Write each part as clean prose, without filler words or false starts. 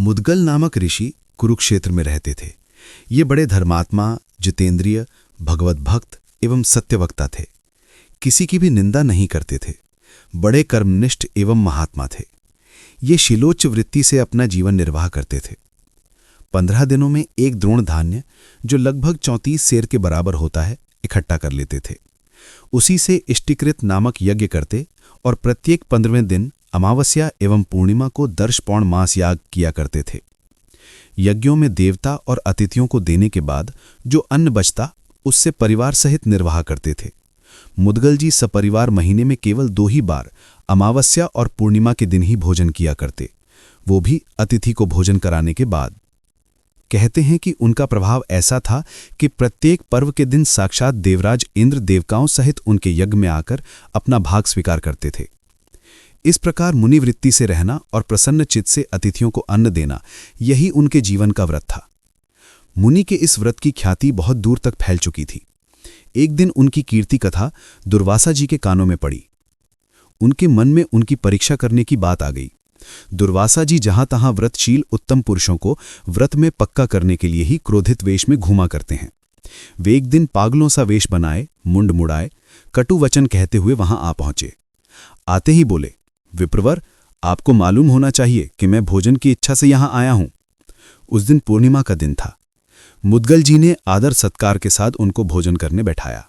मुदगल नामक ऋषि कुरुक्षेत्र में रहते थे। ये बड़े धर्मात्मा, जितेंद्रिय, भगवत भक्त एवं सत्यवक्ता थे। किसी की भी निंदा नहीं करते थे। बड़े कर्मनिष्ठ एवं महात्मा थे। ये शीलोच्च वृत्ति से अपना जीवन निर्वाह करते थे। 15 दिनों में एक द्रोण धान्य, जो लगभग 34 सेर के बराबर होता है, इकट्ठा कर लेते थे। उसी से इष्टिकृत नामक यज्ञ करते और प्रत्येक 15वें दिन अमावस्या एवं पूर्णिमा को दर्शपौण मास याग किया करते थे। यज्ञों में देवता और अतिथियों को देने के बाद जो अन्न बचता, उससे परिवार सहित निर्वाह करते थे। मुदगल जी सपरिवार महीने में केवल 2 ही बार अमावस्या और पूर्णिमा के दिन ही भोजन किया करते, वो भी अतिथि को भोजन कराने के बाद। कहते हैं कि उनका प्रभाव ऐसा था कि प्रत्येक पर्व के दिन साक्षात देवराज इंद्र देवकाओं सहित उनके यज्ञ में आकर अपना भाग स्वीकार करते थे। इस प्रकार मुनिवृत्ति से रहना और प्रसन्न चित्त से अतिथियों को अन्न देना, यही उनके जीवन का व्रत था। मुनि के इस व्रत की ख्याति बहुत दूर तक फैल चुकी थी। एक दिन उनकी कीर्ति कथा दुर्वासा जी के कानों में पड़ी। उनके मन में उनकी परीक्षा करने की बात आ गई। दुर्वासा जी जहां तहां व्रतशील उत्तम पुरुषों को व्रत में पक्का करने के लिए ही क्रोधित वेश में घूमा करते हैं। वे एक दिन पागलों सा वेश बनाए, मुंड मुड़ाए, कटु वचन कहते हुए वहां आ पहुंचे। आते ही बोले, विप्रवर, आपको मालूम होना चाहिए कि मैं भोजन की इच्छा से यहां आया हूं। उस दिन पूर्णिमा का दिन था। मुदगल जी ने आदर सत्कार के साथ उनको भोजन करने बैठाया।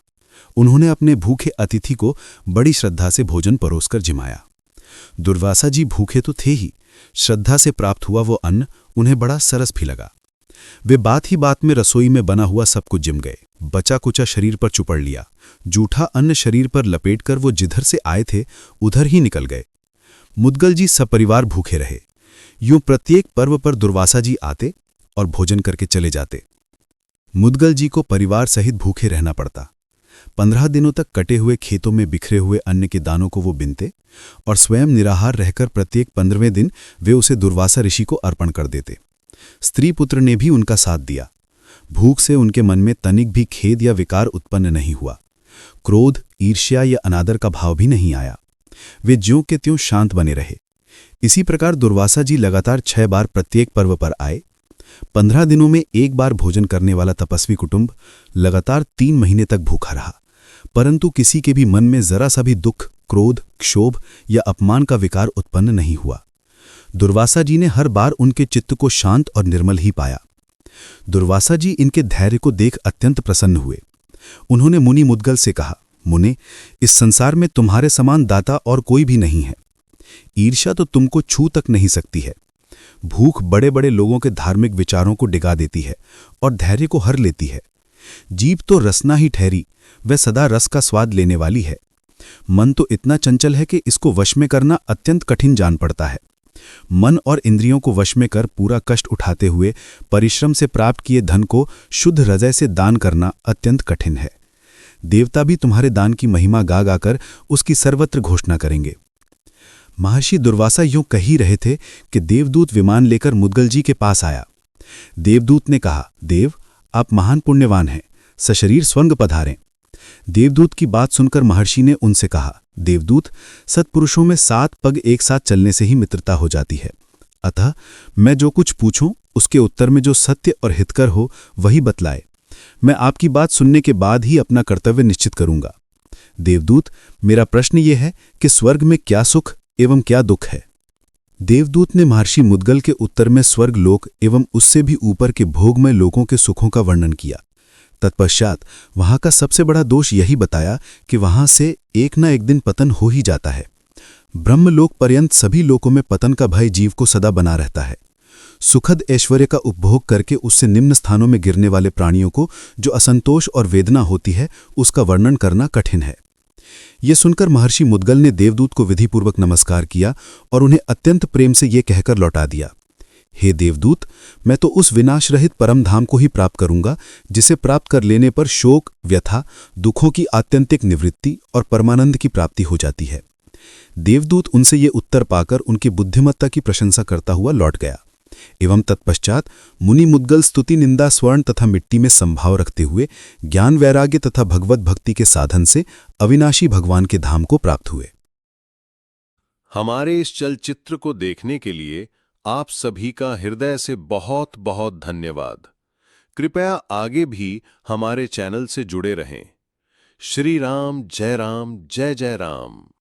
उन्होंने अपने भूखे अतिथि को बड़ी श्रद्धा से भोजन परोसकर जिमाया। दुर्वासा जी भूखे तो थे ही, श्रद्धा से प्राप्त हुआ वो अन्न उन्हें बड़ा सरस भी लगा। वे बात ही बात में रसोई में बना हुआ सब कुछ जिम गए। बचा कुचा शरीर पर चुपड़ लिया। जूठा अन्न शरीर पर लपेटकर वो जिधर से आए थे उधर ही निकल गए। मुदगल जी सपरिवार भूखे रहे। यूं प्रत्येक पर्व पर दुर्वासा जी आते और भोजन करके चले जाते। मुदगल जी को परिवार सहित भूखे रहना पड़ता। 15 दिनों तक कटे हुए खेतों में बिखरे हुए अन्न के दानों को वो बिनते और स्वयं निराहार रहकर प्रत्येक 15वें दिन वे उसे दुर्वासा ऋषि को अर्पण कर देते। स्त्री पुत्र ने भी उनका साथ दिया। भूख से उनके मन में तनिक भी खेद या विकार उत्पन्न नहीं हुआ। क्रोध, ईर्ष्या या अनादर का भाव भी नहीं आया। वे ज्यों के त्यों शांत बने रहे। इसी प्रकार दुर्वासा जी लगातार 6 बार प्रत्येक पर्व पर आए। 15 दिनों में एक बार भोजन करने वाला तपस्वी कुटुंब लगातार 3 महीने तक भूखा रहा, परंतु किसी के भी मन में जरा सा भी दुख, क्रोध, क्षोभ या अपमान का विकार उत्पन्न नहीं हुआ। दुर्वासा जी ने हर बार उनके चित्त को शांत और निर्मल ही पाया। दुर्वासा जी इनके धैर्य को देख अत्यंत प्रसन्न हुए। उन्होंने मुनि मुदगल से कहा, मुने, इस संसार में तुम्हारे समान दाता और कोई भी नहीं है। ईर्ष्या तो तुमको छू तक नहीं सकती है। भूख बड़े बड़े लोगों के धार्मिक विचारों को डिगा देती है और धैर्य को हर लेती है। जीभ तो रसना ही ठहरी, वह सदा रस का स्वाद लेने वाली है। मन तो इतना चंचल है कि इसको वश में करना अत्यंत कठिन जान पड़ता है। मन और इंद्रियों को वश में कर पूरा कष्ट उठाते हुए परिश्रम से प्राप्त किए धन को शुद्ध हृदय से दान करना अत्यंत कठिन है। देवता भी तुम्हारे दान की महिमा गा गाकर उसकी सर्वत्र घोषणा करेंगे। महर्षि दुर्वासा यूं कह ही रहे थे कि देवदूत विमान लेकर मुदगल जी के पास आया। देवदूत ने कहा, देव, आप महान पुण्यवान हैं, सशरीर स्वर्ग पधारें। देवदूत की बात सुनकर महर्षि ने उनसे कहा, देवदूत, सत्पुरुषों में 7 पग एक साथ चलने से ही मित्रता हो जाती है। अतः मैं जो कुछ पूछूं उसके उत्तर में जो सत्य और हितकर हो वही बतलाए। मैं आपकी बात सुनने के बाद ही अपना कर्तव्य निश्चित करूंगा। देवदूत, मेरा प्रश्न यह है कि स्वर्ग में क्या सुख एवं क्या दुख है? देवदूत ने महर्षि मुदगल के उत्तर में स्वर्ग लोक एवं उससे भी ऊपर के भोगमय लोकों के सुखों का वर्णन किया। तत्पश्चात वहां का सबसे बड़ा दोष यही बताया कि वहां से एक न एक दिन पतन हो ही जाता है। ब्रह्मलोक पर्यंत सभी लोकों में पतन का भय जीव को सदा बना रहता है। सुखद ऐश्वर्य का उपभोग करके उससे निम्न स्थानों में गिरने वाले प्राणियों को जो असंतोष और वेदना होती है, उसका वर्णन करना कठिन है। ये सुनकर महर्षि मुदगल ने देवदूत को विधिपूर्वक नमस्कार किया और उन्हें अत्यंत प्रेम से ये कहकर लौटा दिया, हे देवदूत, मैं तो उस विनाश रहित परम धाम को ही प्राप्त करूंगा जिसे प्राप्त कर लेने पर शोक, व्यथा, दुखों की आत्यंतिक निवृत्ति और परमानंद की प्राप्ति हो जाती है। देवदूत उनसे ये उत्तर पाकर उनकी बुद्धिमत्ता की प्रशंसा करता हुआ लौट गया एवं तत्पश्चात मुनि मुदगल स्तुति, निंदा, स्वर्ण तथा मिट्टी में संभाव रखते हुए ज्ञान, वैराग्य तथा भगवत भक्ति के साधन से अविनाशी भगवान के धाम को प्राप्त हुए। हमारे इस चलचित्र को देखने के लिए आप सभी का हृदय से बहुत बहुत धन्यवाद। कृपया आगे भी हमारे चैनल से जुड़े रहें। श्री राम, जय जय राम।